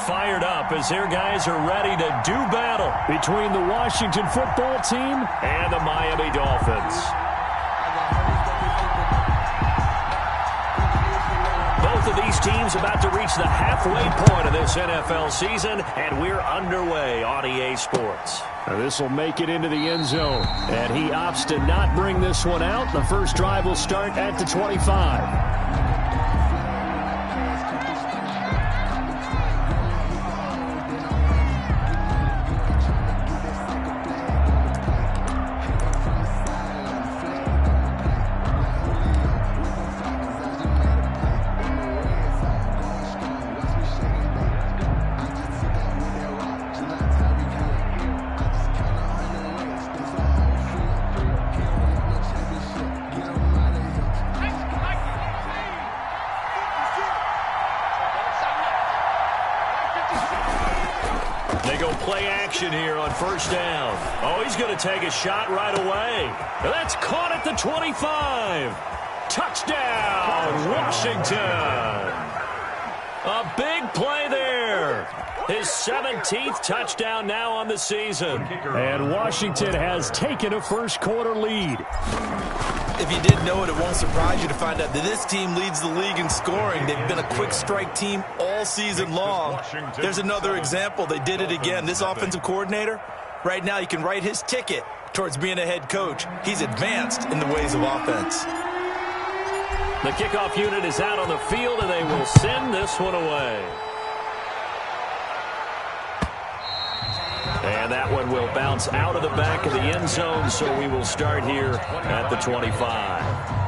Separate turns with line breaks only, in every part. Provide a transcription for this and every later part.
fired up as their guys are ready to do battle between the Washington football team and the Miami Dolphins. Both of these teams about to reach the halfway point of this NFL season, and we're underway on EA Sports.
This will make it into the end zone, and he opts to not bring this one out. The first drive will start at the 25.
Here on first down. Oh, he's going to take a shot right away. That's caught at the 25. Touchdown, Washington. A big play there. His 17th touchdown now on the season.
And Washington has taken a first quarter lead.
If you didn't know it, it won't surprise you to find out that this team leads the league in scoring. They've been a quick strike team all season long. There's another example. They did it again. This offensive coordinator, right now you can write his ticket towards being a head coach. He's advanced in the ways of offense.
The kickoff unit is out on the field, and they will send this one away. And that one will bounce out of the back of the end zone, so we will start here at the 25.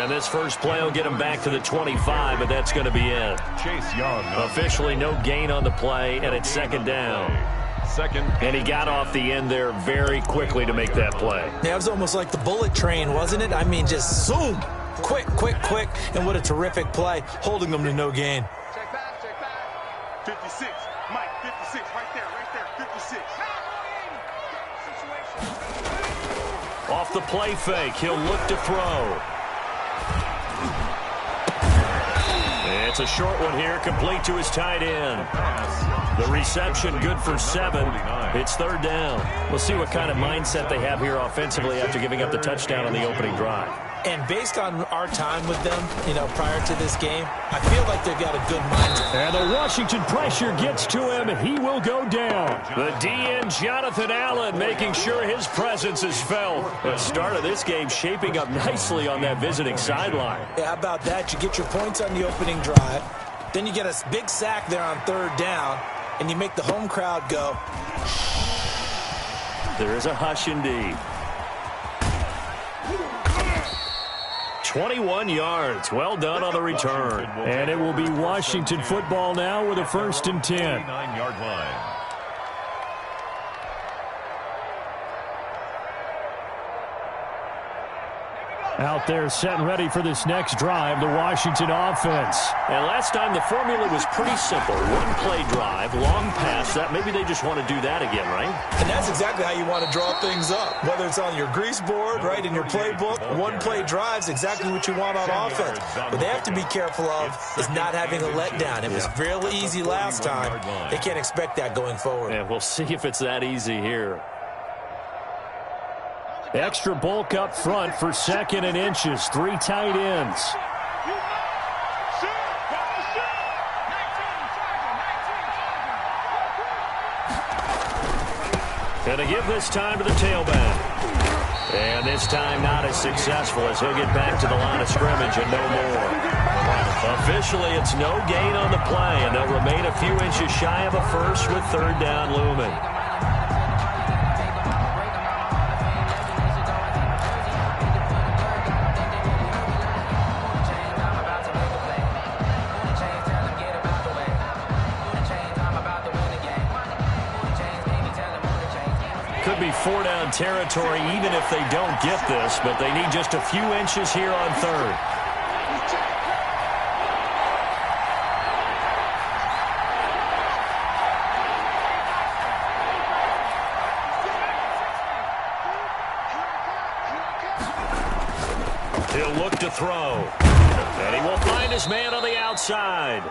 This first play will get him back to the 25, but that's going to be it.
Chase Young.
Officially no gain on the play, and it's second down. And he got off the end there very quickly to make that play.
Yeah, it was almost like the bullet train, wasn't it? I mean, just zoom. Quick, quick, quick. And what a terrific play, holding them to no gain.
Check back, check back. 56. Mike, 56. Right there, 56.
Off the play fake, he'll look to throw. It's a short one here, complete to his tight end. The reception good for 7. It's third down. We'll see what kind of mindset they have here offensively after giving up the touchdown on the opening drive.
And based on our time with them, prior to this game, I feel like they've got a good mindset.
And the Washington pressure gets to him, and he will go down.
The DN, Jonathan Allen, making sure his presence is felt. The start of this game shaping up nicely on that visiting sideline.
Yeah, how about that? You get your points on the opening drive, then you get a big sack there on third down, and you make the home crowd go.
There is a hush indeed. 21 yards. Well done on the return.
And it will be Washington football now with a 1st and 10.
9-yard line.
Out there set and ready for this next drive, the Washington offense.
And last time the formula was pretty simple. One play drive, long pass. That maybe they just want to do that again, right?
And that's exactly how you want to draw things up. Whether it's on your grease board, right, in your playbook, one play drive's exactly what you want on offense. What they have to be careful of is not having a letdown. It was real easy last time. They can't expect that going forward.
And we'll see if it's that easy here.
Extra bulk up front for 2nd and inches. 3 tight ends.
Gonna give this time to the tailback. And this time not as successful as he'll get back to the line of scrimmage and no more. Officially, it's no gain on the play, and they'll remain a few inches shy of a first with third down looming.
Could be 4-down territory even if they don't get this, but they need just a few inches here on third. He'll look to throw. And he will find his man on the outside.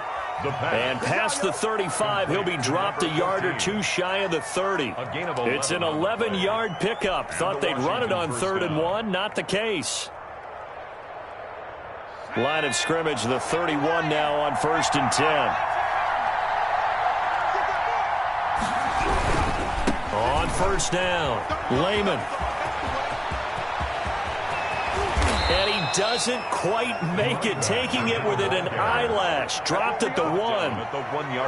And past the 35, he'll be dropped a yard or two shy of the 30. It's an 11-yard pickup. Thought they'd run it on 3rd and 1. Not the case. Line of scrimmage, the 31 now on 1st and 10. On 1st down, Lehman. And he doesn't quite make it, taking it within an eyelash. Dropped at the 1.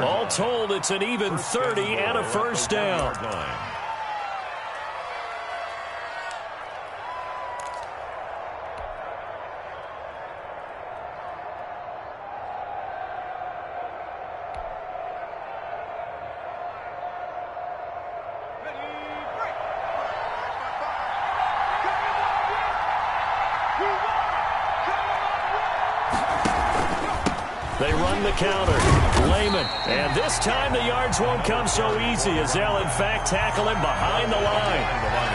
All told, it's an even 30 and a 1st down. They run the counter. Lehman. And this time the yards won't come so easy as they'll, in fact, tackle him behind the line.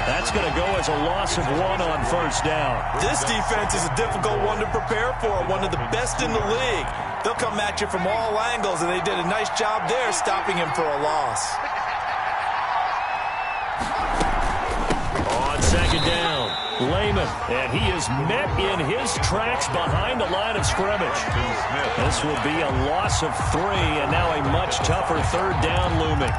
That's going to go as a loss of 1 on 1st down.
This defense is a difficult one to prepare for, one of the best in the league. They'll come at you from all angles, and they did a nice job there stopping him for a loss.
On 2nd down, Lehman, and he is met in his tracks behind the line of scrimmage. This will be a loss of 3, and now a much tougher 3rd down looming.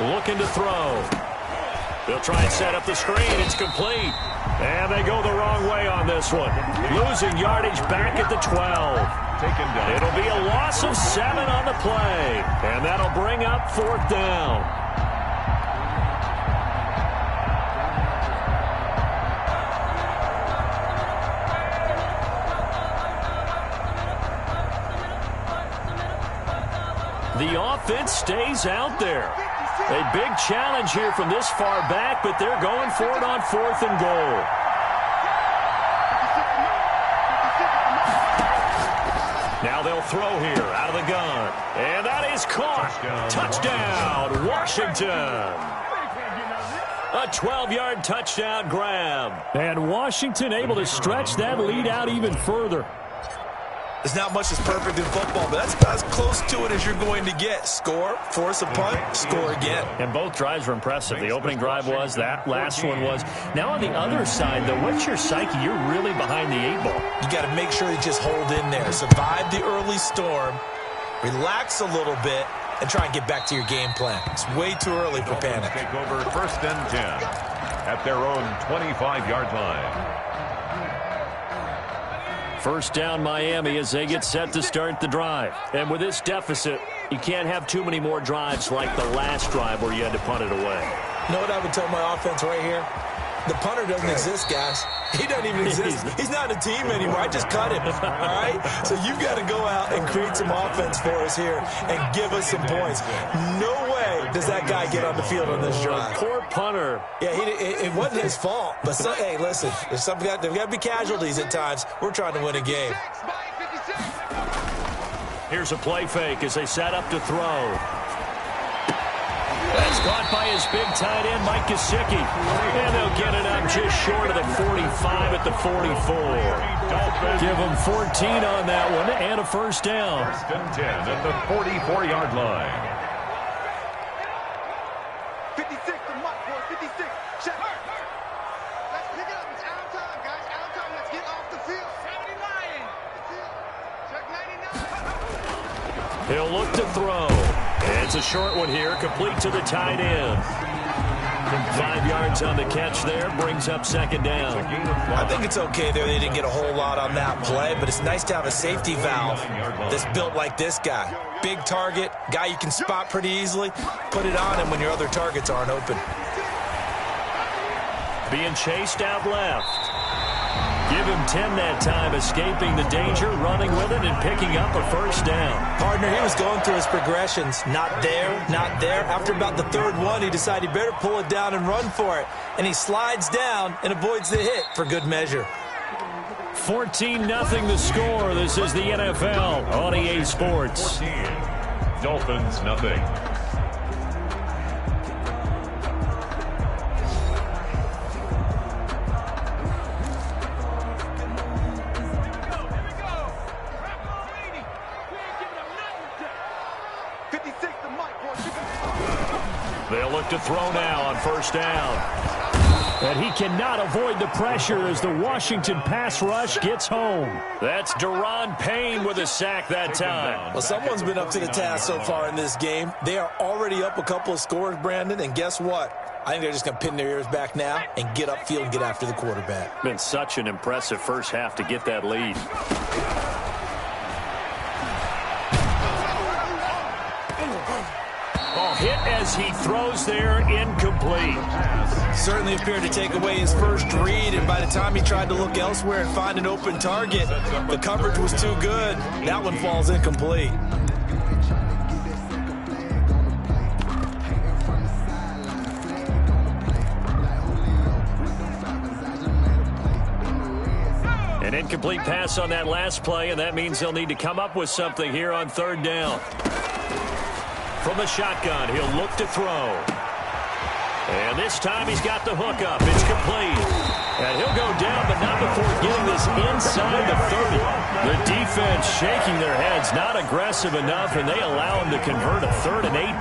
Looking to throw. They'll try and set up the screen. It's complete. And they go the wrong way on this one. Losing yardage back at the 12. It'll be a loss of 7 on the play. And that'll bring up 4th down. The offense stays out there. A big challenge here from this far back, but they're going for it on 4th and goal. Now they'll throw here out of the gun. And that is caught. Touchdown, Washington. A 12-yard touchdown grab. And Washington able to stretch that lead out even further.
There's not much that's perfect in football, but that's about as close to it as you're going to get. Score, force a punt, score again.
And both drives were impressive. The opening drive was, that last one was. Now on the other side, though, what's your psyche? You're really behind the 8 ball.
You got to make sure you just hold in there. Survive the early storm, relax a little bit, and try and get back to your game plan. It's way too early for panic.
Take over 1st and 10 at their own 25-yard line.
1st down Miami as they get set to start the drive. And with this deficit, you can't have too many more drives like the last drive where you had to punt it away.
You know what I would tell my offense right here? The punter doesn't exist, guys. He doesn't even exist. He's not a team anymore. I just cut him, all right? So you've got to go out and create some offense for us here and give us some points. No way does that guy get on the field on this drive.
Poor punter.
Yeah, it wasn't his fault. But, hey, listen, there's got to be casualties at times. We're trying to win a game.
Here's a play fake as they set up to throw. That's caught by his big tight end, Mike Gesicki. And they'll get it up just short of the 45 at the 44. Give them 14 on that one and a 1st down.
1st and 10 at the 44-yard line.
56 to Mike, boy, 56. Check. Let's pick it up. It's out of time, guys. Out of time. Let's get off the field. 79. Check 99.
He'll look to throw. It's a short one here, complete to the tight end.
5 yards on the catch there, brings up second down.
I think it's okay there. They didn't get a whole lot on that play, but it's nice to have a safety valve that's built like this guy. Big target, guy you can spot pretty easily. Put it on him when your other targets aren't open.
Being chased out left. Give him 10 that time, escaping the danger, running with it, and picking up a first down.
Partner, he was going through his progressions. Not there, not there. After about the third one, he decided he better pull it down and run for it. And he slides down and avoids the hit for good measure.
14-0 the score. This is the NFL on EA Sports.
14. Dolphins, nothing.
They'll look to throw now on first down. And he cannot avoid the pressure as the Washington pass rush gets home. That's Daron Payne with a sack that time.
Well, someone's been up to the task so far in this game. They are already up a couple of scores, Brandon, and guess what? I think they're just going to pin their ears back now and get upfield and get after the quarterback.
Been such an impressive first half to get that lead. Hit as he throws there, incomplete.
Certainly appeared to take away his first read, and by the time he tried to look elsewhere and find an open target, the coverage was too good. That one falls incomplete.
An incomplete pass on that last play, and that means they'll need to come up with something here on third down. From the shotgun, he'll look to throw. And this time he's got the hook up. It's complete. And he'll go down, but not before getting this inside the 30. The defense shaking their heads, not aggressive enough, and they allow him to convert a 3rd and 18.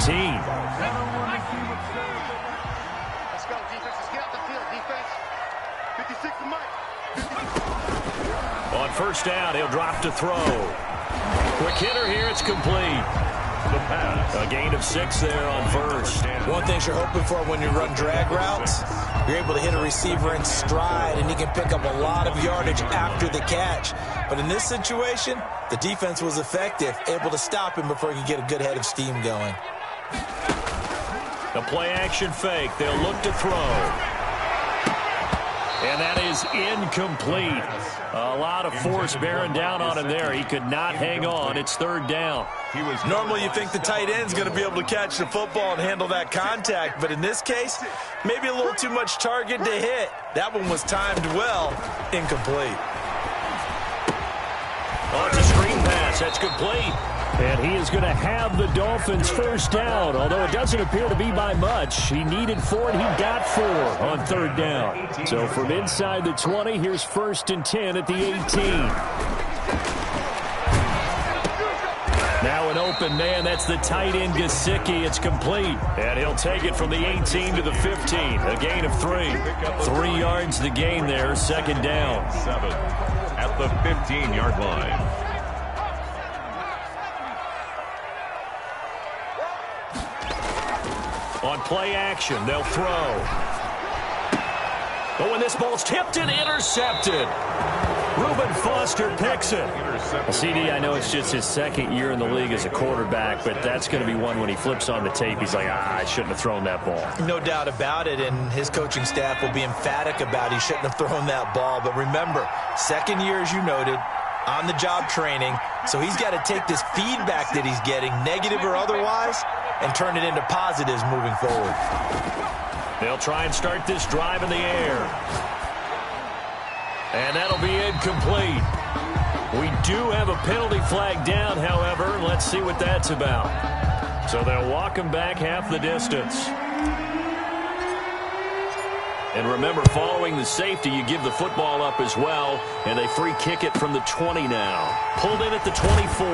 Let's go, defense. Let's get out the field, defense. 56 to Mike.
On first down, he'll drop to throw. Quick hitter here, it's complete.
The pass.
A gain of 6 there on first.
One thing you're hoping for when you run drag routes, you're able to hit a receiver in stride, and he can pick up a lot of yardage after the catch. But in this situation, the defense was effective, able to stop him before he could get a good head of steam going.
The play-action fake. They'll look to throw. And that is incomplete. A lot of force bearing down on him there. He could not hang on. It's third down.
Normally you think the tight end's going to be able to catch the football and handle that contact, but in this case, maybe a little too much target to hit. That one was timed well, incomplete.
Oh, it's a screen pass. That's complete. And he is going to have the Dolphins first down, although it doesn't appear to be by much. He needed 4, and he got 4 on third down. So from inside the 20, here's 1st and 10 at the 18. Now an open man. That's the tight end, Gesicki. It's complete. And he'll take it from the 18 to the 15. A gain of 3. 3 yards the gain there. Second down.
7 at the 15-yard line.
On play action, they'll throw. But when this ball's tipped and intercepted, Reuben Foster picks it. Well, CD, I know it's just his 2nd year in the league as a quarterback, but that's going to be one when he flips on the tape, he's like, I shouldn't have thrown that ball.
No doubt about it, and his coaching staff will be emphatic about he shouldn't have thrown that ball. But remember, 2nd year, as you noted, on-the-job training, so he's got to take this feedback that he's getting, negative or otherwise, and turn it into positives moving forward.
They'll try and start this drive in the air. And that'll be incomplete. We do have a penalty flag down, however. Let's see what that's about. So they'll walk him back half the distance. And remember, following the safety, you give the football up as well. And they free kick it from the 20 now. Pulled in at the 24.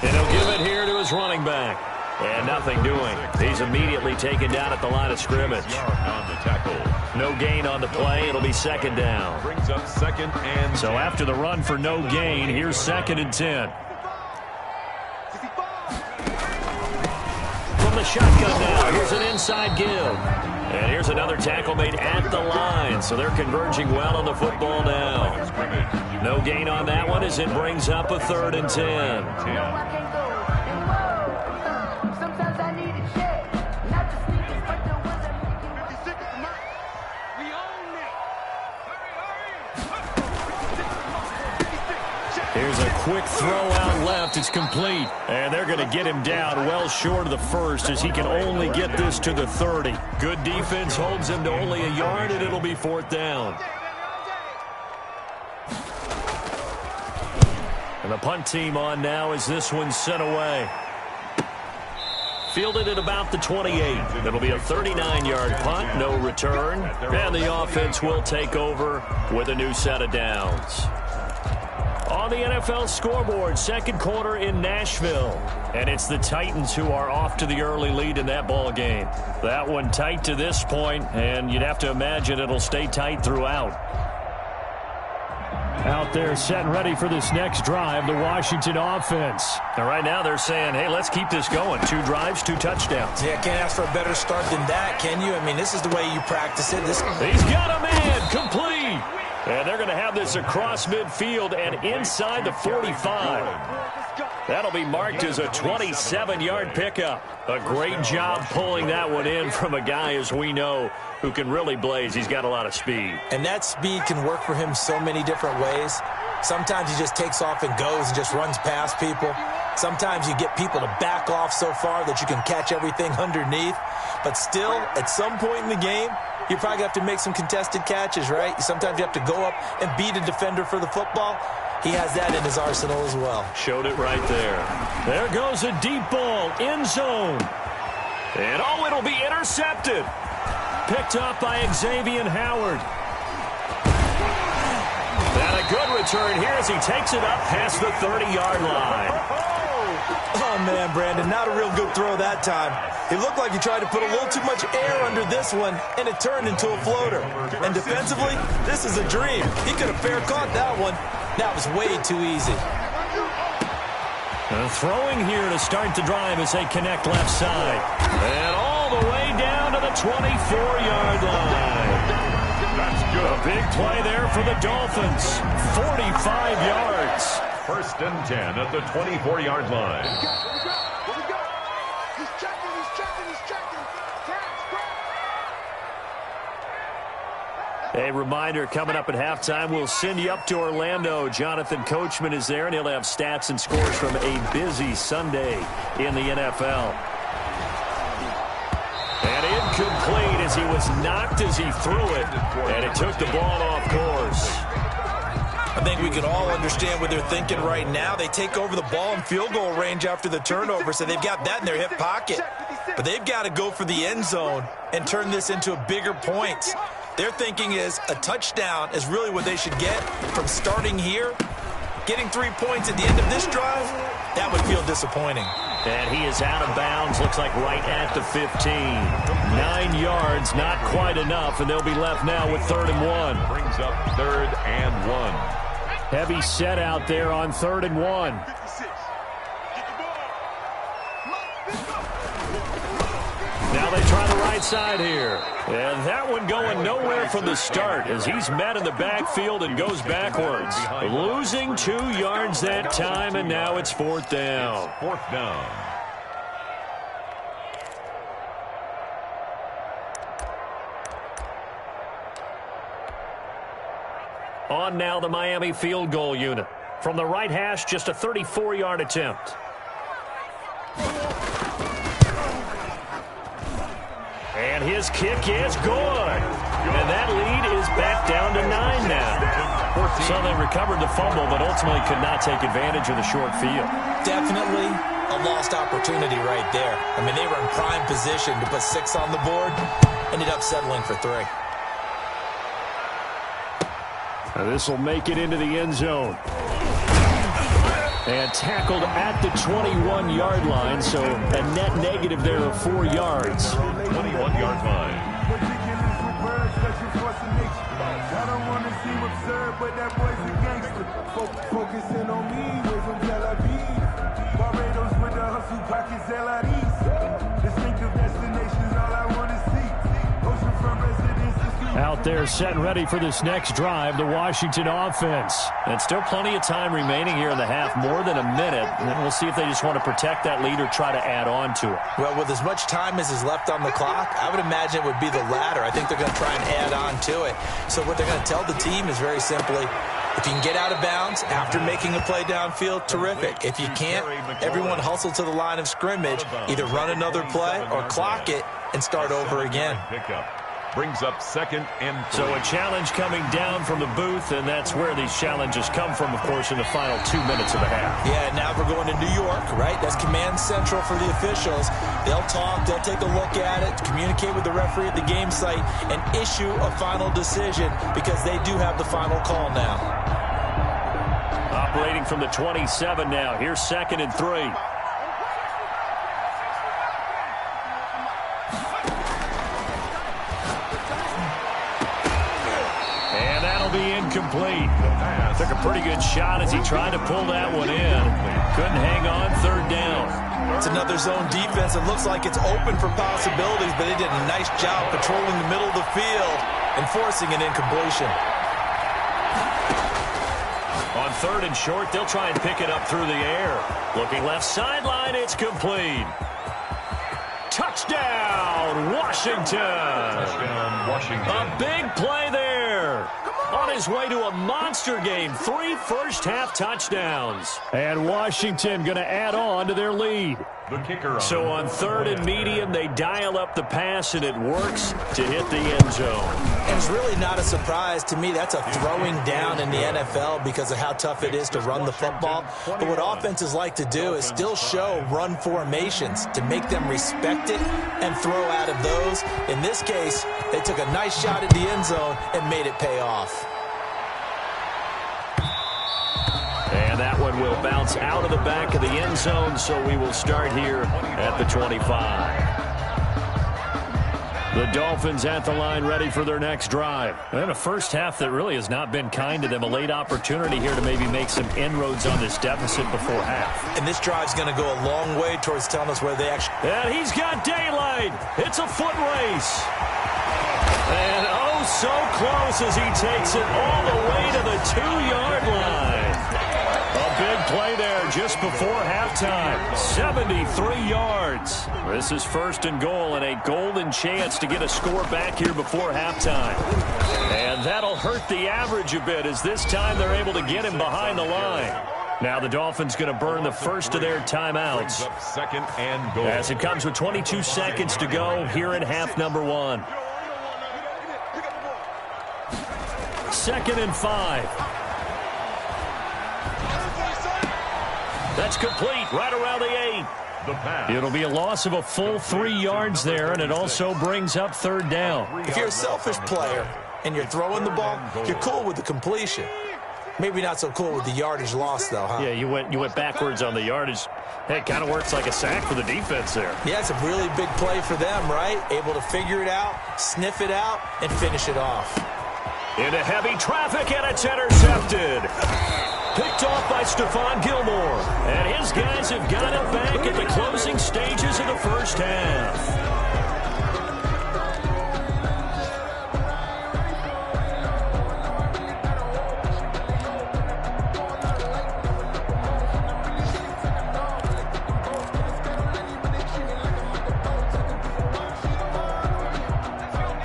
And he'll give it here to his running back. And nothing doing. He's immediately taken down at the line of scrimmage.
On the tackle.
No gain on the play. It'll be second down.
Brings up second and
So after the run for no gain, here's second and 10. From the shotgun now, here's an inside give. And here's another tackle made at the line. So they're converging well on the football now. No gain on that one as it brings up a third and 10. Here's a quick throw out left. It's complete. And they're going to get him down well short of the first as he can only get this to the 30. Good defense holds him to only a yard, and it'll be fourth down. And the punt team on now as this one's sent away. Fielded at about the 28. It'll be a 39-yard punt, no return. And the offense will take over with a new set of downs. On the NFL scoreboard, second quarter in Nashville. And it's the Titans who are off to the early lead in that ball game. That one tight to this point, and you'd have to imagine it'll stay tight throughout. Out there set and ready for this next drive, the Washington offense. And right now they're saying, hey, let's keep this going. 2 drives, 2 touchdowns.
Yeah, can't ask for a better start than that, can you? I mean, this is the way you practice it.
He's got a man, complete. And they're going to have this across midfield and inside the 45. That'll be marked as a 27-yard pickup. A great job pulling that one in from a guy, as we know, who can really blaze. He's got a lot of speed.
And that speed can work for him so many different ways. Sometimes he just takes off and goes and just runs past people. Sometimes you get people to back off so far that you can catch everything underneath. But still, at some point in the game, you probably have to make some contested catches, right? Sometimes you have to go up and beat a defender for the football. He has that in his arsenal as well.
Showed it right there. There goes a deep ball, end zone. And, oh, it'll be intercepted. Picked up by Xavier Howard. And a good return here as he takes it up past the 30-yard line.
Oh, man, Brandon, not a real good throw that time. It looked like he tried to put a little too much air under this one, and it turned into a floater. And defensively, this is a dream. He could have fair caught that one. That was way too easy.
Throwing here to start the drive as they connect left side. And all the way down to the 24-yard line.
That's good.
A big play there for the Dolphins. 45 yards.
First and 10 at the 24-yard line.
A reminder, coming up at halftime, we'll send you up to Orlando. Jonathan Coachman is there, and he'll have stats and scores from a busy Sunday in the NFL. And incomplete as he was knocked as he threw it, and it took the ball off course.
I think we can all understand what they're thinking right now. They take over the ball in field goal range after the turnover, so they've got that in their hip pocket. But they've got to go for the end zone and turn this into a bigger point. Their thinking is a touchdown is really what they should get from starting here. Getting 3 points at the end of this drive, that would feel disappointing.
And he is out of bounds, looks like right at the 15. 9 yards, not quite enough, and they'll be left now with 3rd and 1.
Brings up 3rd and 1.
Heavy set out there on 3rd and 1. Now they try the right side here. And that one going nowhere from the start as he's met in the backfield and goes backwards. Losing 2 yards that time, and now it's 4th down.
4th down.
On now the Miami field goal unit. From the right hash, just a 34-yard attempt. And his kick is good. And that lead is back down to 9 now. So they recovered the fumble, but ultimately could not take advantage of the short field. Definitely a lost opportunity right there. I mean, they were in prime position to put 6 on the board. Ended up settling for 3. This will make it into the end zone. And tackled at the 21-yard line, so a net negative there of 4 yards.
21-yard line.
I don't want to seem absurd, but that boy's a gangster. Focusing on me, we're from Tel Aviv. Barbados with the hustle pockets, LIDs. Distinctive destinations, all I want to see. Oceanfront residences.
Out there set and ready for this next drive, the Washington offense. And still plenty of time remaining here in the half, more than a minute. And we'll see if they just want to protect that lead or try to add on to it.
Well, with as much time as is left on the clock, I would imagine it would be the latter. I think they're going to try and add on to it. So what they're going to tell the team is very simply, if you can get out of bounds after making a play downfield, terrific. If you can't, everyone hustle to the line of scrimmage, either run another play or clock it and start over again.
Pickup brings up 2nd and 3.
So a challenge coming down from the booth, and that's where these challenges come from, of course, in the final 2 minutes of the half.
Yeah, now we're going to New York, right? That's command central for the officials. They'll talk, they'll take a look at it, communicate with the referee at the game site, and issue a final decision because they do have the final call now.
Operating from the 27 now. Here's 2nd and 3. Be incomplete. Took a pretty good shot as he tried to pull that one in. Couldn't hang on, 3rd down.
It's another zone defense. It looks like it's open for possibilities, but they did a nice job patrolling the middle of the field and forcing an incompletion.
On 3rd and short, they'll try and pick it up through the air. Looking left sideline, it's complete. Touchdown, Washington.
Touchdown, Washington.
A big play there. On his way to a monster game, 3 first-half touchdowns. And Washington going to add on to their lead.
The kicker
So on 3rd and medium, they dial up the pass, and it works to hit the end zone.
And it's really not a surprise to me. That's a throwing down in the NFL because of how tough it is to run the football. But what offenses like to do is still show run formations to make them respect it and throw out of those. In this case, they took a nice shot at the end zone and made it pay off.
And that one will bounce out of the back of the end zone, so we will start here at the 25. The Dolphins at the line ready for their next drive. And a first half that really has not been kind to them. A late opportunity here to maybe make some inroads on this deficit before half.
And this drive's going to go a long way towards telling us where they actually...
And he's got daylight. It's a foot race. And oh, so close as he takes it all the way to the 2-yard line. A big play there just before halftime. 73 yards. This is 1st and goal and a golden chance to get a score back here before halftime. And that'll hurt the average a bit as this time they're able to get him behind the line. Now the Dolphins going to burn the first of their timeouts.
2nd and goal.
As it comes with 22 seconds to go here in half number 1. 2nd and 5. That's complete right around the 8.
The pass.
It'll be a loss of a full 3 yards there, and it also brings up 3rd down.
If you're a selfish player and you're throwing the ball, you're cool with the completion. Maybe not so cool with the yardage loss, though, huh?
Yeah, you went backwards on the yardage. Hey, it kind of works like a sack for the defense there.
Yeah, it's a really big play for them, right? Able to figure it out, sniff it out, and finish it off.
Into heavy traffic, and it's intercepted. Picked off by Stephon Gilmore. And his guys have got it back at the closing stages of the first half.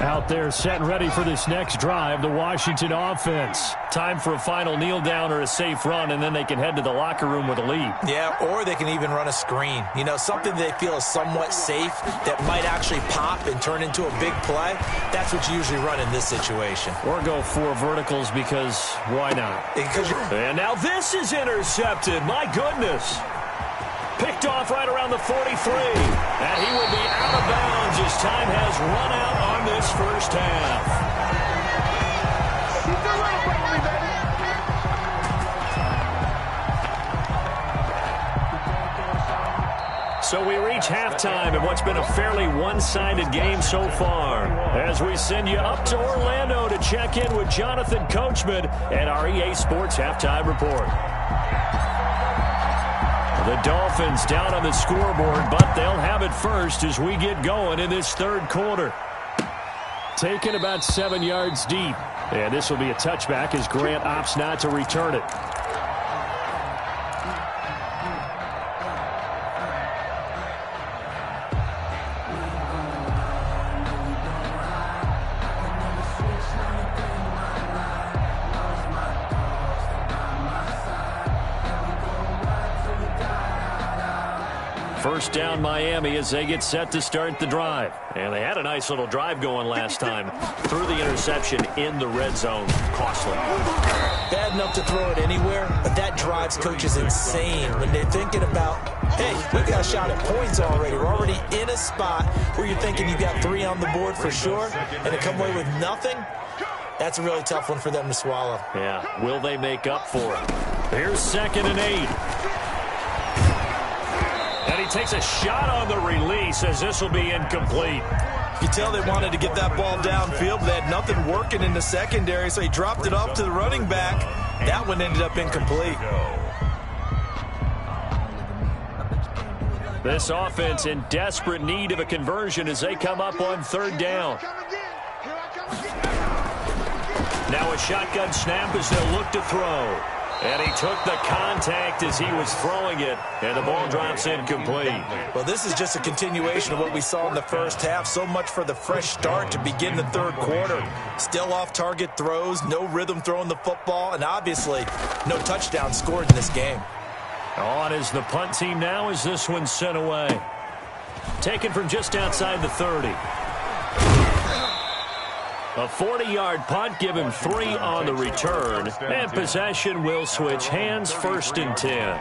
Out there set and ready for this next drive, the Washington offense. Time for a final kneel down or a safe run, and then they can head to the locker room with a lead.
Yeah, or they can even run a screen. You know, something they feel is somewhat safe that might actually pop and turn into a big play. That's what you usually run in this situation.
Or go 4 verticals because why not? And now this is intercepted. My goodness. Picked off right around the 43. And he will be out of bounds as time has run out on this first half. So we reach halftime in what's been a fairly one-sided game so far, as we send you up to Orlando to check in with Jonathan Coachman and our EA Sports Halftime Report. The Dolphins down on the scoreboard, but they'll have it first as we get going in this third quarter. Taken about 7 yards deep, and this will be a touchback as Grant opts not to return it. First down Miami as they get set to start the drive. And they had a nice little drive going last time. Threw the interception in the red zone. Costly.
Bad enough to throw it anywhere, but that drives coaches insane when they're thinking about, hey, we've got a shot at points already. We're already in a spot where you're thinking you got 3 on the board for sure, and to come away with nothing, that's a really tough one for them to swallow.
Yeah, will they make up for it? Here's 2nd and 8. And he takes a shot on the release as this will be incomplete.
You tell they wanted to get that ball downfield, but they had nothing working in the secondary, so he dropped it off to the running back. That one ended up incomplete.
This offense in desperate need of a conversion as they come up on 3rd down. Now a shotgun snap as they'll look to throw. And he took the contact as he was throwing it, and the ball drops incomplete.
Well, this is just a continuation of what we saw in the first half. So much for the fresh start to begin the third quarter. Still off-target throws, no rhythm throwing the football, and obviously no touchdown scored in this game.
On is the punt team now as this one's sent away. Taken from just outside the 30. A 40-yard punt, give him 3 on the return. And possession will switch hands, 1st and 10.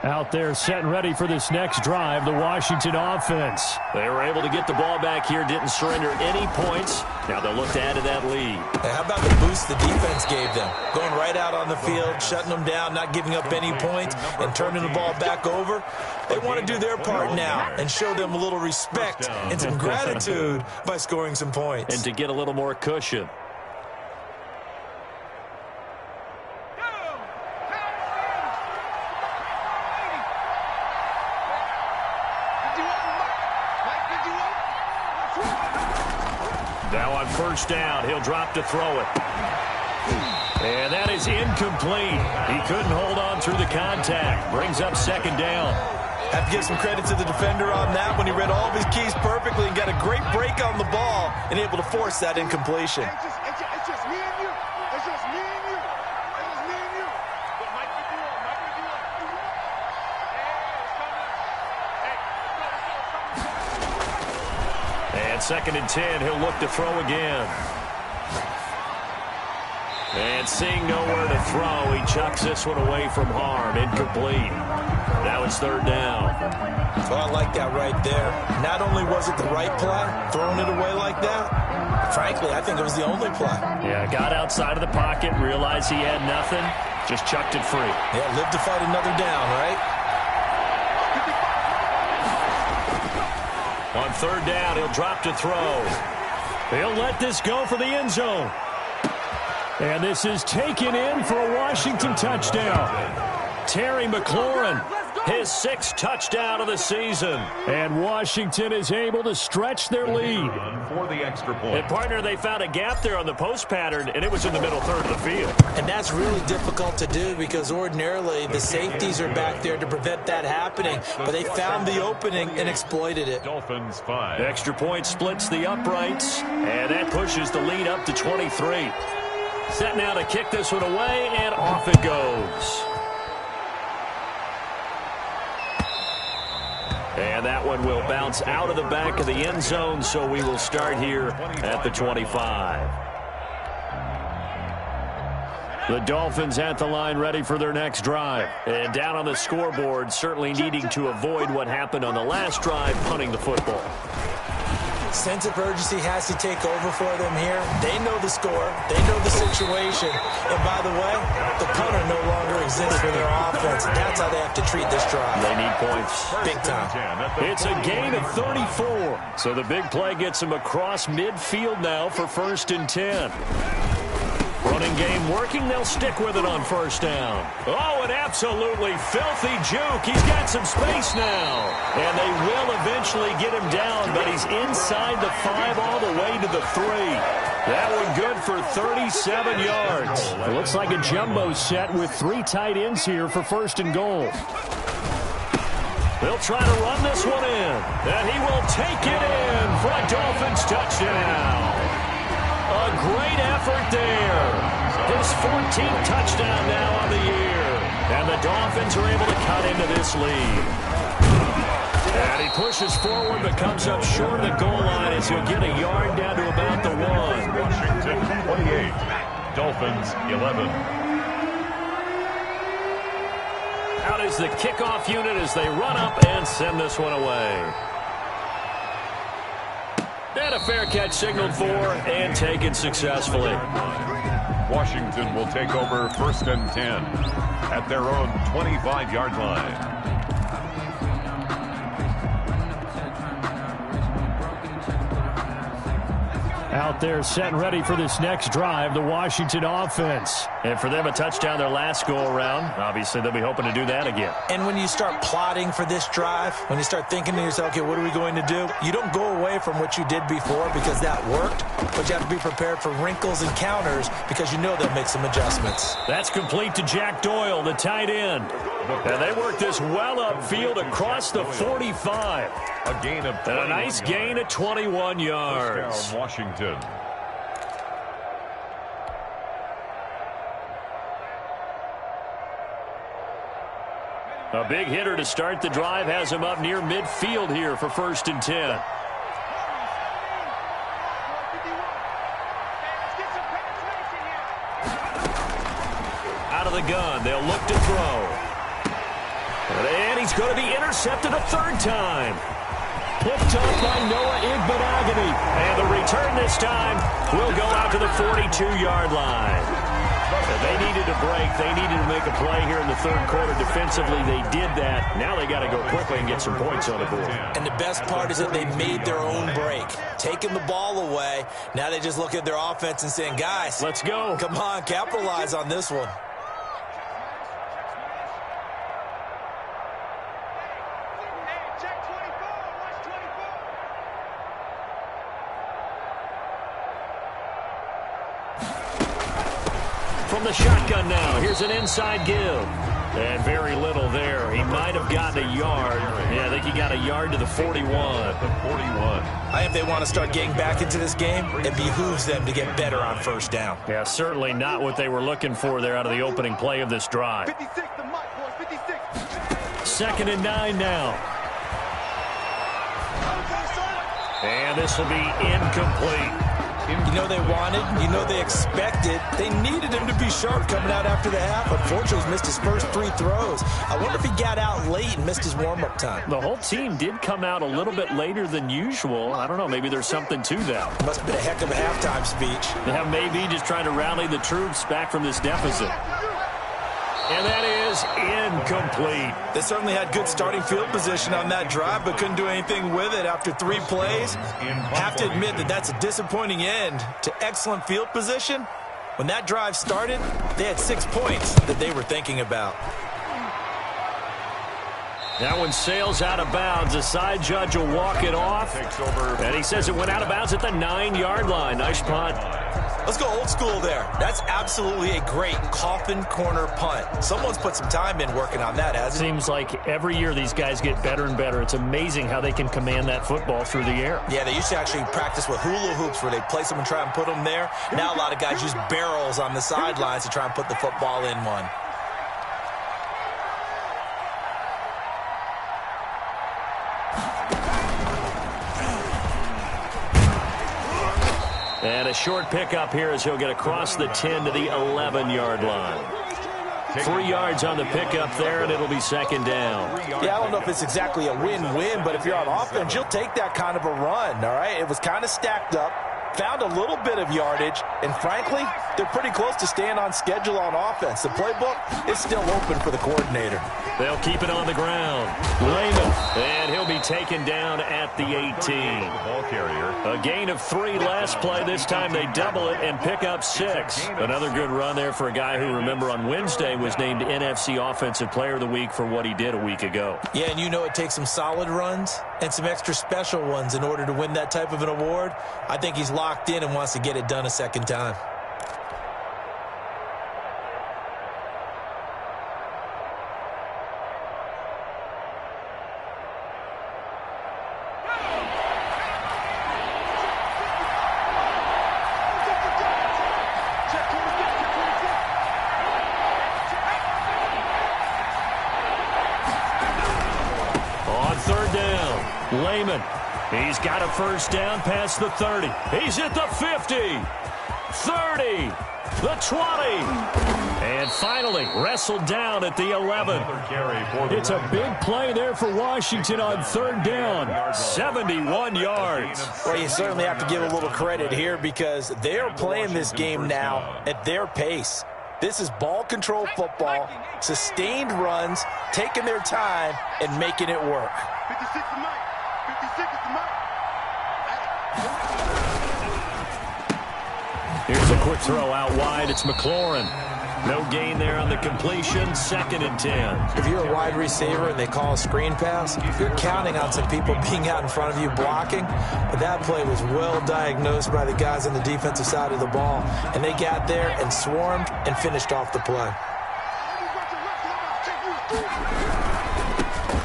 Out there set and ready for this next drive, the Washington offense. They were able to get the ball back here, didn't surrender any points. Now they'll look to add to that lead.
How about the boost the defense gave them? Going right out on the field, shutting them down, not giving up any points, and turning the ball back over. They want to do their part now and show them a little respect and some gratitude by scoring some points.
And to get a little more cushion. Now on 1st down, he'll drop to throw it. And that is incomplete. He couldn't hold on through the contact. Brings up 2nd down.
Have to give some credit to the defender on that when he read all of his keys perfectly and got a great break on the ball and able to force that incompletion.
It's just me and you. It's just me and you. It's just me and you.
And 2nd and 10, he'll look to throw again. And seeing nowhere to throw, he chucks this one away from harm. Incomplete. Now it's 3rd down.
So I like that right there. Not only was it the right play, throwing it away like that, but frankly, I think it was the only play.
Yeah, got outside of the pocket, realized he had nothing, just chucked it free.
Yeah, live to fight another down, right?
On 3rd down, he'll drop to throw. He'll let this go for the end zone. And this is taken in for a Washington touchdown. Terry McLaurin, his 6th touchdown of the season. And Washington is able to stretch their lead.
For the extra point.
And, partner, they found a gap there on the post pattern, and it was in the middle 3rd of the field.
And that's really difficult to do because ordinarily the safeties are back there to prevent that happening. But they found the opening and exploited it.
Dolphins 5.
Extra point splits the uprights, and that pushes the lead up to 23. Set now to kick this one away, and off it goes. And that one will bounce out of the back of the end zone, so we will start here at the 25. The Dolphins at the line ready for their next drive. And down on the scoreboard, certainly needing to avoid what happened on the last drive, punting the football.
Sense of urgency has to take over for them here. They know the score. They know the situation. And by the way, the punter no longer exists for their offense. That's how they have to treat this drive.
They need points.
Big time.
It's a gain of 34. So the big play gets them across midfield now for 1st and 10. Running game working. They'll stick with it on 1st down. Oh, an absolutely filthy juke. He's got some space now. And they will eventually get him down, but he's inside the 5 all the way to the 3. That one good for 37 yards. It looks like a jumbo set with 3 tight ends here for 1st and goal. They'll try to run this one in. And he will take it in for a Dolphins touchdown. A great effort there. His 14th touchdown now on the year. And the Dolphins are able to cut into this lead. And he pushes forward but comes up short of the goal line as he'll get a yard down to about the 1.
Washington 28, Dolphins 11.
Out is the kickoff unit as they run up and send this one away. And a fair catch signaled for and taken successfully.
Washington will take over 1st and 10 at their own 25-yard line.
Out there set and ready for this next drive, the Washington offense. And for them, a touchdown their last go-around. Obviously, they'll be hoping to do that again.
And when you start plotting for this drive, when you start thinking to yourself, okay, what are we going to do? You don't go away from what you did before because that worked, but you have to be prepared for wrinkles and counters because you know they'll make some adjustments.
That's complete to Jack Doyle, the tight end. And they work this well upfield across the 45.
A gain of 21
and a nice gain of 21 yards.
First down, Washington.
A big hitter to start the drive has him up near midfield here for 1st and 10. Out of the gun, they'll look to throw. And he's going to be intercepted a 3rd time. Picked up by Noah Igbenogany. And the return this time will go out to the 42-yard line. They needed a break. They needed to make a play here in the 3rd quarter. Defensively, they did that. Now they got to go quickly and get some points on the board.
And the best part is that they made their own break. Taking the ball away. Now they just look at their offense and saying, guys,
let's go.
Come on, capitalize on this one.
From the shotgun now, here's an inside give. And very little there. He might have gotten a yard. Yeah, I think he got a yard to the 41.
I think they want to start getting back into this game. It behooves them to get better on 1st down.
Yeah, certainly not what they were looking for there out of the opening play of this drive.
56, the mic, boys, 56.
2nd and 9 now. And this will be incomplete.
You know they wanted, you know they expected. They needed him to be sharp coming out after the half. Unfortunately, he's missed his first 3 throws. I wonder if he got out late and missed his warm-up time.
The whole team did come out a little bit later than usual. I don't know, maybe there's something to that.
Must have been a heck of a halftime speech.
Yeah, maybe just trying to rally the troops back from this deficit. And that is incomplete.
They certainly had good starting field position on that drive, but couldn't do anything with it after 3 plays. Have to admit that that's a disappointing end to excellent field position. When that drive started, they had 6 points that they were thinking about.
That one sails out of bounds. The side judge will walk it off. And he says it went out of bounds at the 9-yard line. Nice punt.
Let's go old school there. That's absolutely a great coffin corner punt. Someone's put some time in working on that, hasn't it?
Seems like every year these guys get better and better. It's amazing how they can command that football through the air.
Yeah, they used to actually practice with hula hoops where they place them and try and put them there. Now a lot of guys use barrels on the sidelines to try and put the football in one.
And a short pickup here as he'll get across the 10 to the 11-yard line. 3 yards on the pickup there, and it'll be second down.
Yeah, I don't know if it's exactly a win-win, but if you're on offense, you'll take that kind of a run, all right? It was kind of stacked up, found a little bit of yardage, and frankly, they're pretty close to staying on schedule on offense. The playbook is still open for the coordinator.
They'll keep it on the ground. Lehman, and he'll be taken down at the 18.
Ball carrier.
A gain of 3 last play. This time they double it and pick up 6. Another good run there for a guy who, remember, on Wednesday was named NFC Offensive Player of the Week for what he did a week ago.
Yeah, and you know it takes some solid runs and some extra special ones in order to win that type of an award. I think he's locked in and wants to get it done a second time.
Lehman, he's got a first down past the 30. He's at the 50, 30, the 20, and finally wrestled down at the 11. It's a big play there for Washington on third down, 71 yards.
Well, you certainly have to give a little credit here because they are playing this game now at their pace. This is ball control football, sustained runs, taking their time, and making it work.
56 to Mike. 56 to Mike.
Here's a quick throw out wide. It's McLaurin. No gain there on the completion. 2nd and 10.
If you're a wide receiver and they call a screen pass, you're counting on some people being out in front of you blocking. But that play was well diagnosed by the guys on the defensive side of the ball. And they got there and swarmed and finished off the play.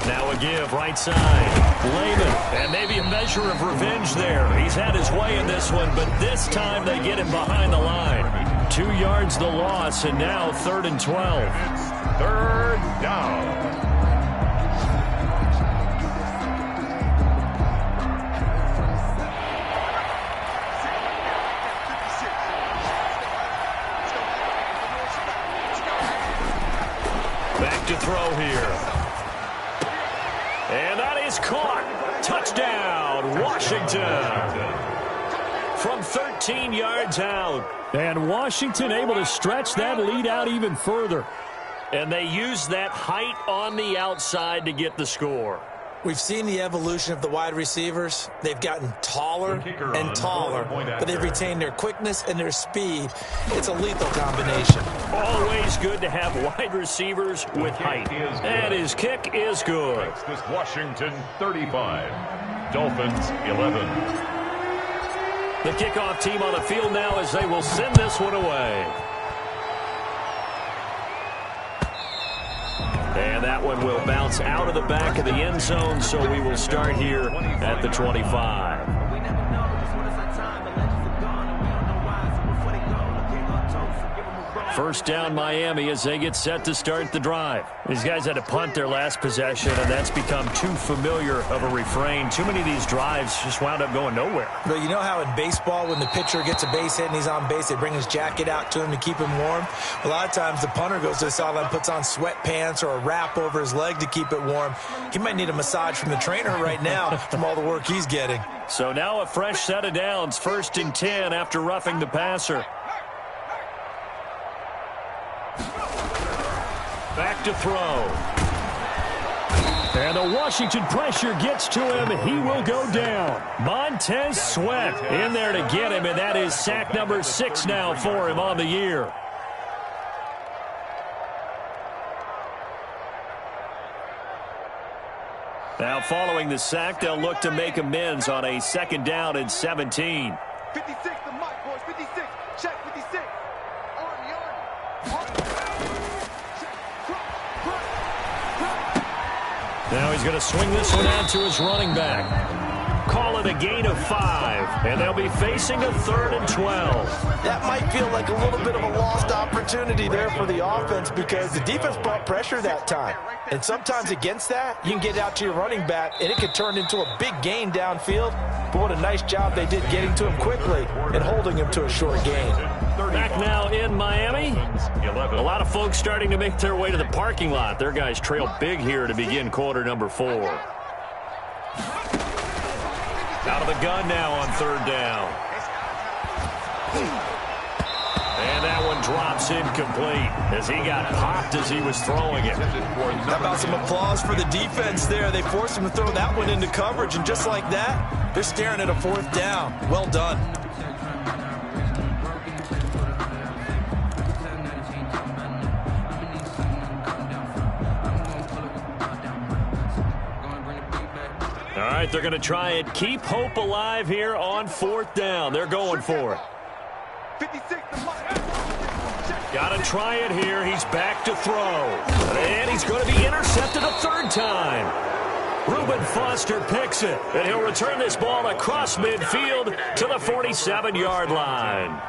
Now a give, right side. Lehman, and maybe a measure of revenge there. He's had his way in this one, but this time they get him behind the line. 2 yards the loss, and now 3rd and 12.
It's 3rd down.
Back to throw here. And that is caught. Touchdown, Washington. From 13 yards out. And Washington able to stretch that lead out even further. And they use that height on the outside to get the score.
We've seen the evolution of the wide receivers. They've gotten taller and taller, but they've retained their quickness and their speed. It's a lethal combination.
Always good to have wide receivers with height. And his kick is good.
This Washington 35, Dolphins 11.
The kickoff team on the field now as they will send this one away. And that one will bounce out of the back of the end zone, so we will start here at the 25. First down Miami as they get set to start the drive. These guys had to punt their last possession, and that's become too familiar of a refrain. Too many of these drives just wound up going nowhere.
But you know how in baseball when the pitcher gets a base hit and he's on base, they bring his jacket out to him to keep him warm? A lot of times the punter goes to the sideline, puts on sweatpants or a wrap over his leg to keep it warm. He might need a massage from the trainer right now from all the work he's getting.
So now a fresh set of downs, 1st and 10 after roughing the passer. Back to throw. And the Washington pressure gets to him. He will go down. Montez Sweat in there to get him, and that is sack number 6 now for him on the year. Now following the sack, they'll look to make amends on a 2nd down and 17.
56 to Mike, boys. 56. Check 56.
Now he's going to swing this one out to his running back. Call it a gain of 5, and they'll be facing a 3rd and 12.
That might feel like a little bit of a lost opportunity there for the offense because the defense brought pressure that time. And sometimes against that, you can get out to your running back, and it could turn into a big gain downfield. But what a nice job they did getting to him quickly and holding him to a short gain.
Back now in Miami.
11.
A lot of folks starting to make their way to the parking lot. Their guys trail big here to begin quarter number 4. Out of the gun now on third down. And that one drops incomplete as he got popped as he was throwing it.
How about some applause for the defense there? They forced him to throw that one into coverage, and just like that, they're staring at a fourth down. Well done.
All right, they're going to try and keep hope alive here on fourth down. They're going for it.
56.
Got to try it here. He's back to throw. And he's going to be intercepted a third time. Reuben Foster picks it. And he'll return this ball across midfield to the 47-yard line.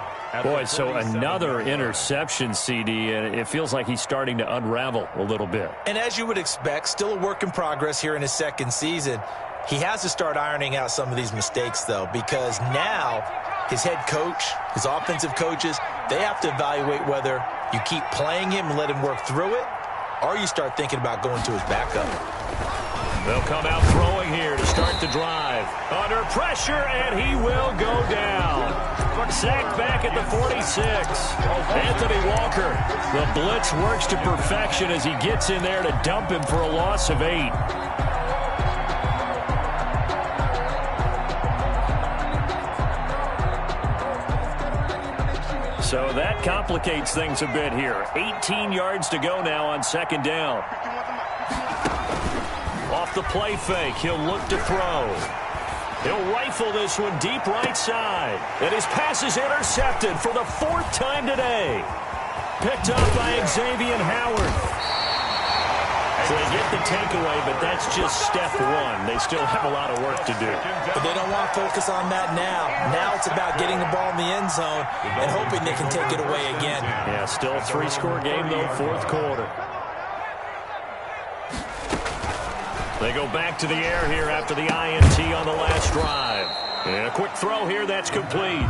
Boy, so another interception, CD, and it feels like he's starting to unravel a little bit.
And as you would expect, still a work in progress here in his second season. He has to start ironing out some of these mistakes, though, because now his head coach, his offensive coaches, they have to evaluate whether you keep playing him and let him work through it, or you start thinking about going to his backup.
They'll come out throwing here to start the drive. Under pressure, and he will go down. Sacked back at the 46. Anthony Walker. The blitz works to perfection as he gets in there to dump him for a loss of 8. So that complicates things a bit here. 18 yards to go now on second down. Off the play fake, he'll look to throw. He'll rifle this one deep right side. And his pass is intercepted for the 4th time today. Picked up by Xavier Howard. So they get the takeaway, but that's just step 1. They still have a lot of work to do.
But they don't want to focus on that now. Now it's about getting the ball in the end zone and hoping they can take it away again.
Yeah, still a 3-score game, though, 4th quarter. They go back to the air here after the INT on the last drive. And a quick throw here, that's complete.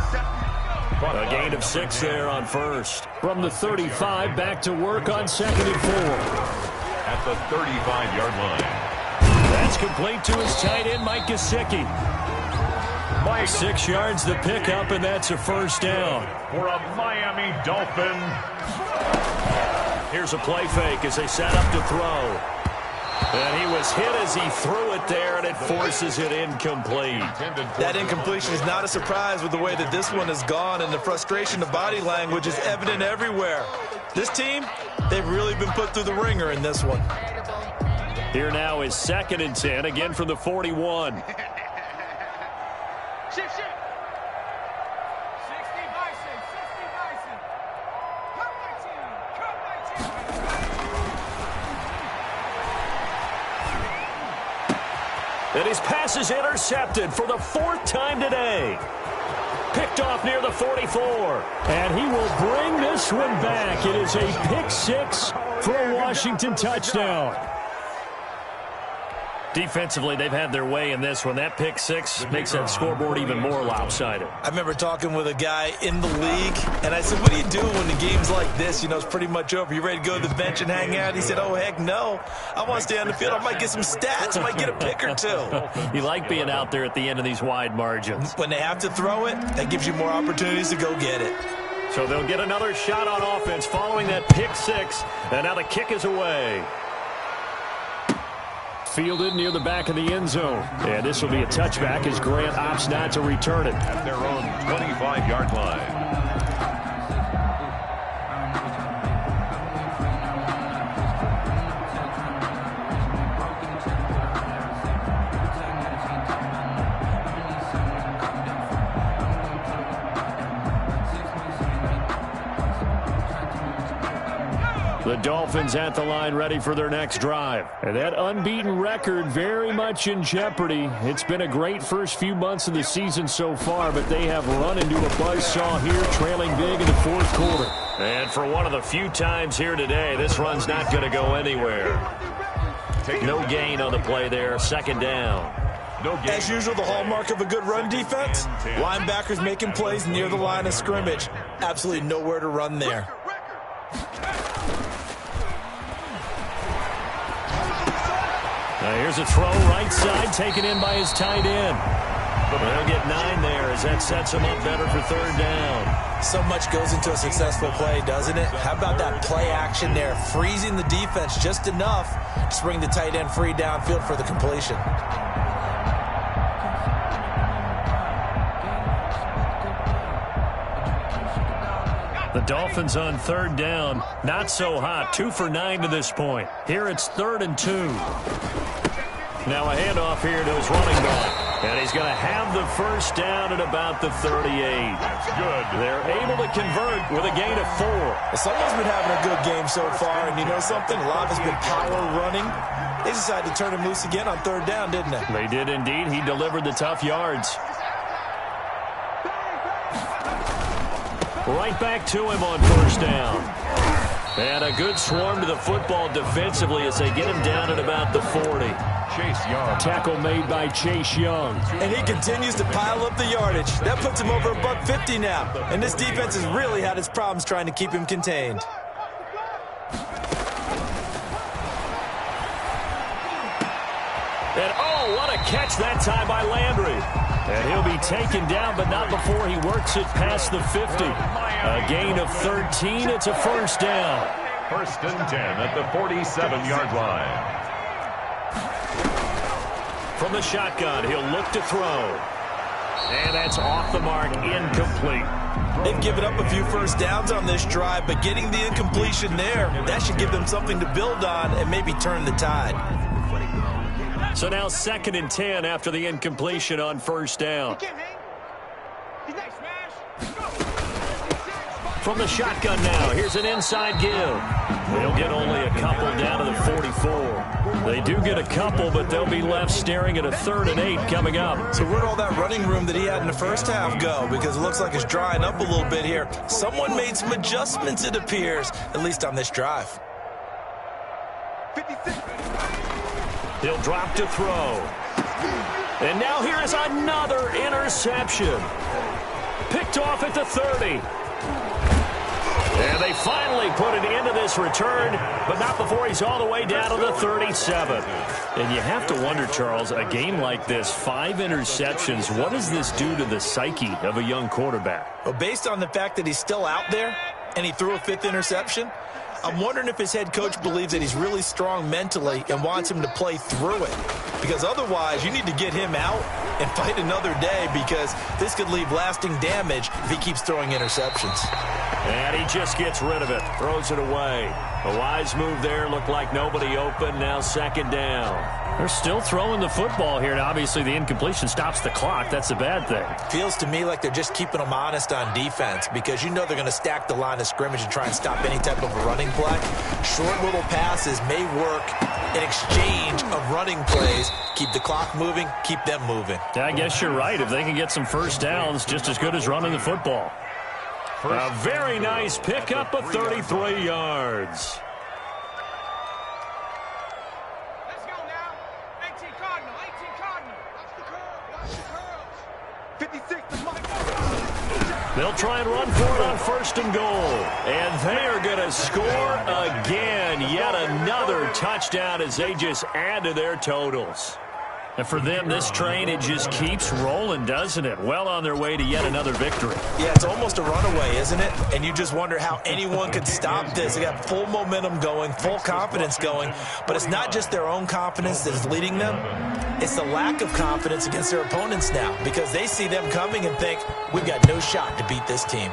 A gain of 6 there on first. From the 35, back to work on 2nd and 4.
At the 35-yard line.
That's complete to his tight end, Mike Gesicki. 6 yards the pickup, and that's a first down.
For a Miami Dolphin.
Here's a play fake as they set up to throw. And he was hit as he threw it there, and it forces it incomplete.
That incompletion is not a surprise with the way that this one has gone, and the frustration of body language is evident everywhere. This team, they've really been put through the ringer in this one.
Here now is 2nd and 10, again from the 41.
Shift. 60 Bison. Come 19.
And his pass is intercepted for the 4th time today. Picked off near the 44. And he will bring this one back. It is a pick 6 for a Washington touchdown. Defensively, they've had their way in this one. That pick 6 makes that scoreboard even more lopsided.
I remember talking with a guy in the league, and I said, what do you do when the game's like this? You know, it's pretty much over. You ready to go to the bench and hang out? He said, oh, heck no. I want to stay on the field. I might get some stats. I might get a pick or 2.
You like being out there at the end of these wide margins.
When they have to throw it, that gives you more opportunities to go get it.
So they'll get another shot on offense following that pick 6, and now the kick is away. Fielded near the back of the end zone. And this will be a touchback as Grant opts not to return it.
At their own 25-yard line.
The Dolphins at the line ready for their next drive. And that unbeaten record very much in jeopardy. It's been a great first few months of the season so far, but they have run into a buzzsaw here, trailing big in the 4th quarter. And for one of the few times here today, this run's not going to go anywhere. No gain on the play there, 2nd down.
As usual, the hallmark of a good run defense, linebackers making plays near the line of scrimmage. Absolutely nowhere to run there.
Now here's a throw right side, taken in by his tight end. They'll get 9 there as that sets him up better for third down.
So much goes into a successful play, doesn't it? How about that play action there, freezing the defense just enough to bring the tight end free downfield for the completion.
The Dolphins on third down, not so hot, 2 for 9 to this point. Here it's 3rd and 2. Now a handoff here to his running back. And he's going to have the first down at about the 38.
That's good.
They're able to convert with a gain of 4.
Well, someone's been having a good game so far, and you know something? A lot has been power running. They decided to turn him loose again on third down, didn't they?
They did indeed. He delivered the tough yards. Right back to him on first down. And a good swarm to the football defensively as they get him down at about the 40.
Chase Young.
Tackle made by Chase Young.
And he continues to pile up the yardage. That puts him over $150 now. And this defense has really had its problems trying to keep him contained.
And oh, what a catch that time by Landry. And he'll be taken down, but not before he works it past the 50. A gain of 13. It's a first down.
1st and 10 at the 47-yard line.
From the shotgun, he'll look to throw. And that's off the mark, incomplete.
They've given up a few first downs on this drive, but getting the incompletion there, that should give them something to build on and maybe turn the tide.
So now 2nd and 10 after the incompletion on first down. From the shotgun now, here's an inside give. They'll get only a couple down to the 44. They do get a couple, but they'll be left staring at a 3rd and 8 coming up.
So where'd all that running room that he had in the first half go? Because it looks like it's drying up a little bit here. Someone made some adjustments, it appears, at least on this drive.
56.
He'll drop to throw. And now here's another interception. Picked off at the 30. And they finally put an end to this return, but not before he's all the way down to the 37. And you have to wonder, Charles, a game like this, 5 interceptions, what does this do to the psyche of a young quarterback?
Well, based on the fact that he's still out there and he threw a 5th interception, I'm wondering if his head coach believes that he's really strong mentally and wants him to play through it. Because otherwise, you need to get him out and fight another day, because this could leave lasting damage if he keeps throwing interceptions.
And he just gets rid of it, throws it away. A wise move there, looked like nobody open, now 2nd down. They're still throwing the football here, and obviously the incompletion stops the clock. That's a bad thing.
Feels to me like they're just keeping them honest on defense, because you know they're going to stack the line of scrimmage and try and stop any type of a running play. Short little passes may work in exchange of running plays. Keep the clock moving, keep them moving.
I guess you're right. If they can get some first downs, just as good as running the football. A very nice pickup of 33 yards.
Let's go now. 18 Cardinal, 18 Cardinal. Watch the curls. 56 to Mike.
They'll try and run for it on 1st and goal. And they are going to score again. Yet another touchdown as they just add to their totals. And for them, this train, it just keeps rolling, doesn't it? Well on their way to yet another victory.
Yeah, it's almost a runaway, isn't it? And you just wonder how anyone could stop this. They got full momentum going, full confidence going. But it's not just their own confidence that is leading them. It's the lack of confidence against their opponents now, because they see them coming and think, we've got no shot to beat this team.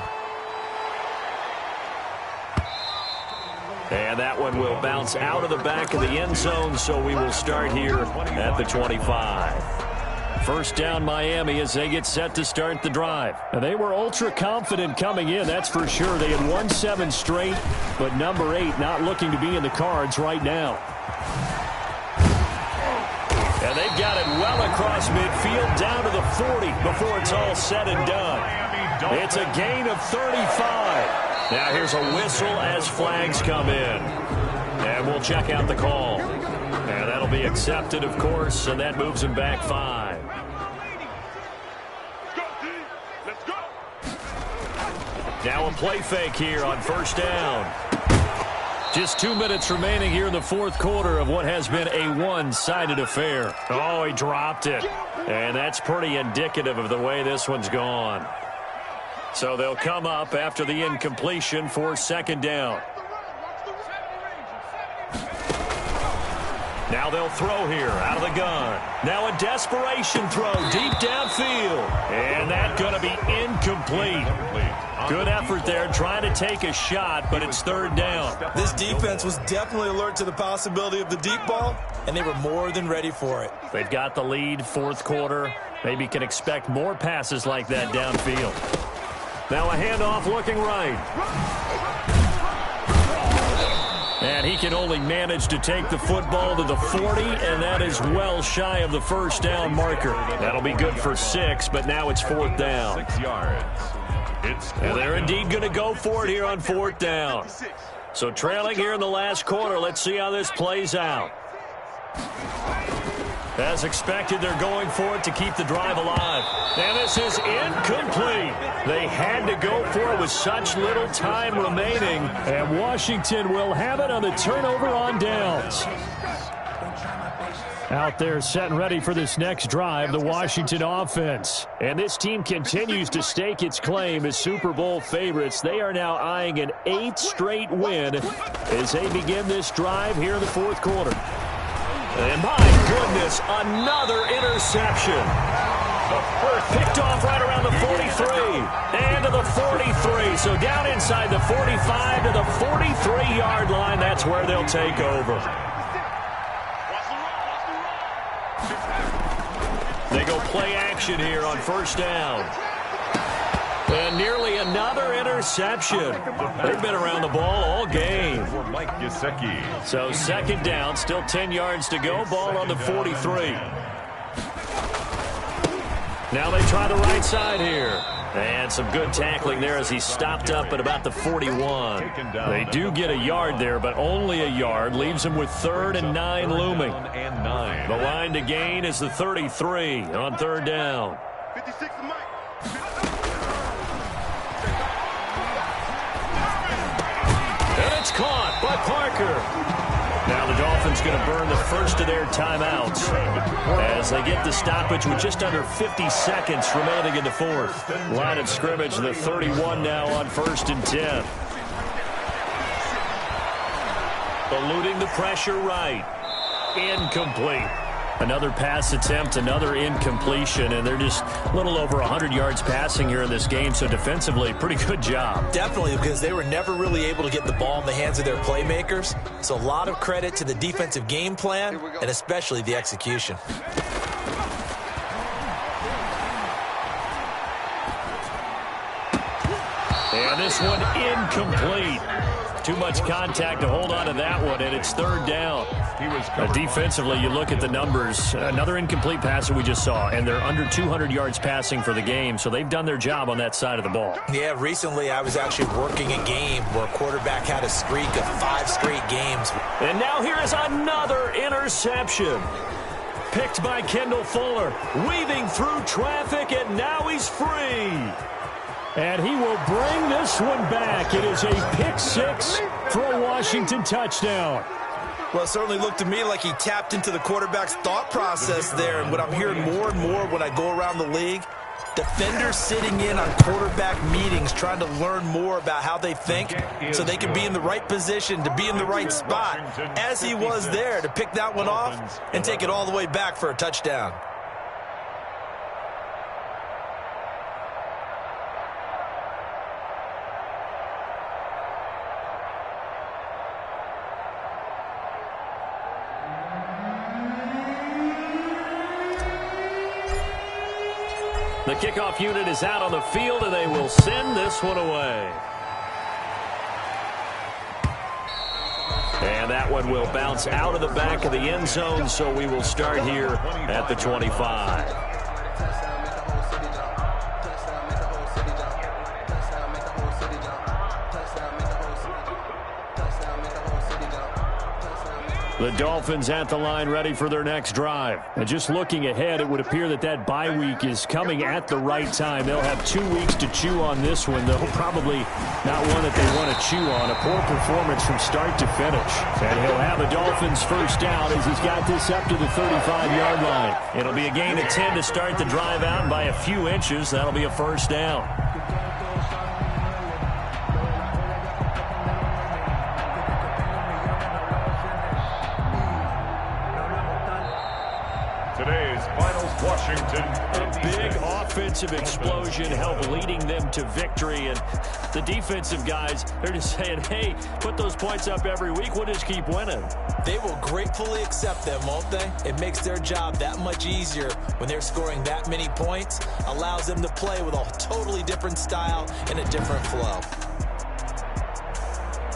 And that one will bounce out of the back of the end zone, so we will start here at the 25. First down, Miami, as they get set to start the drive. And they were ultra confident coming in, that's for sure. They had won 7 straight, but number 8 not looking to be in the cards right now. And they've got it well across midfield, down to the 40 before it's all said and done. It's a gain of 35. Now here's a whistle as flags come in. And we'll check out the call. And that'll be accepted, of course, and that moves him back 5. Now a play fake here on first down. Just 2 minutes remaining here in the fourth quarter of what has been a one-sided affair. Oh, he dropped it. And that's pretty indicative of the way this one's gone. So they'll come up after the incompletion for second down. Now they'll throw here out of the gun. Now a desperation throw deep downfield. And that's going to be incomplete. Good effort there trying to take a shot, but it's third down.
This defense was definitely alert to the possibility of the deep ball, and they were more than ready for it.
They've got the lead, fourth quarter. Maybe can expect more passes like that downfield. Now a handoff looking right. And he can only manage to take the football to the 40, and that is well shy of the first down marker. That'll be good for 6, but now it's fourth down.
6 yards.
And they're indeed going to go for it here on fourth down. So trailing here in the last quarter, let's see how this plays out. As expected, they're going for it to keep the drive alive. And this is incomplete. They had to go for it with such little time remaining. And Washington will have it on the turnover on downs. Out there set and ready for this next drive, the Washington offense. And this team continues to stake its claim as Super Bowl favorites. They are now eyeing an 8th straight win as they begin this drive here in the fourth quarter. And my goodness, another interception. Picked off right around the 43 and to the 43. So down inside the 45 to the 43-yard line. That's where they'll take over. They go play action here on first down. And nearly another interception. They've been around the ball all game. So second down, still 10 yards to go. Ball on the 43. Now they try the right side here. And some good tackling there as he stopped up at about the 41. They do get a yard there, but only a yard. Leaves him with 3rd and 9 looming. The line to gain is the 33 on third down.
56 to Mike.
And it's caught by Parker. Now the Dolphins going to burn the first of their timeouts as they get the stoppage with just under 50 seconds remaining in the fourth. Line of scrimmage, the 31 now on 1st and 10. Eluding the pressure right. Incomplete. Another pass attempt, another incompletion, and they're just a little over 100 yards passing here in this game, so defensively, pretty good job.
Definitely, because they were never really able to get the ball in the hands of their playmakers. So a lot of credit to the defensive game plan, and especially the execution.
And this one incomplete. Too much contact to hold on to that one, and it's third down. Defensively, you look at the numbers. Another incomplete pass that we just saw, and they're under 200 yards passing for the game, so they've done their job on that side of the ball.
Yeah, recently I was actually working a game where a quarterback had a streak of 5 straight games.
And now here is another interception. Picked by Kendall Fuller, weaving through traffic, and now he's free. And he will bring this one back. It is a pick 6 for a Washington touchdown.
Well, it certainly looked to me like he tapped into the quarterback's thought process there. And what I'm hearing more and more when I go around the league, defenders sitting in on quarterback meetings trying to learn more about how they think so they can be in the right position to be in the right spot, as he was there to pick that one off and take it all the way back for a touchdown.
The kickoff unit is out on the field, and they will send this one away. And that one will bounce out of the back of the end zone, so we will start here at the 25. The Dolphins at the line ready for their next drive. And just looking ahead, it would appear that bye week is coming at the right time. They'll have 2 weeks to chew on this one, though probably not one that they want to chew on. A poor performance from start to finish. And he'll have a Dolphins first down as he's got this up to the 35-yard line. It'll be a gain of 10 to start the drive out, and by a few inches, that'll be a first down.
Today's finals, Washington.
A big offensive explosion helped leading them to victory. And the defensive guys, they're just saying, hey, put those points up every week. We'll just keep winning.
They will gratefully accept them, won't they? It makes their job that much easier when they're scoring that many points. Allows them to play with a totally different style and a different flow.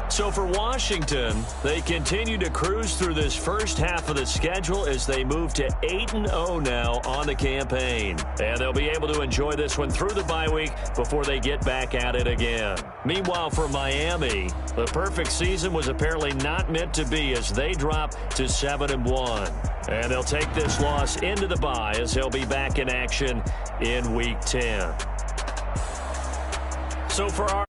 So for Washington, they continue to cruise through this first half of the schedule as they move to 8-0 now on the campaign. And they'll be able to enjoy this one through the bye week before they get back at it again. Meanwhile, for Miami, the perfect season was apparently not meant to be as they drop to 7-1. And they'll take this loss into the bye as they'll be back in action in Week 10. So for our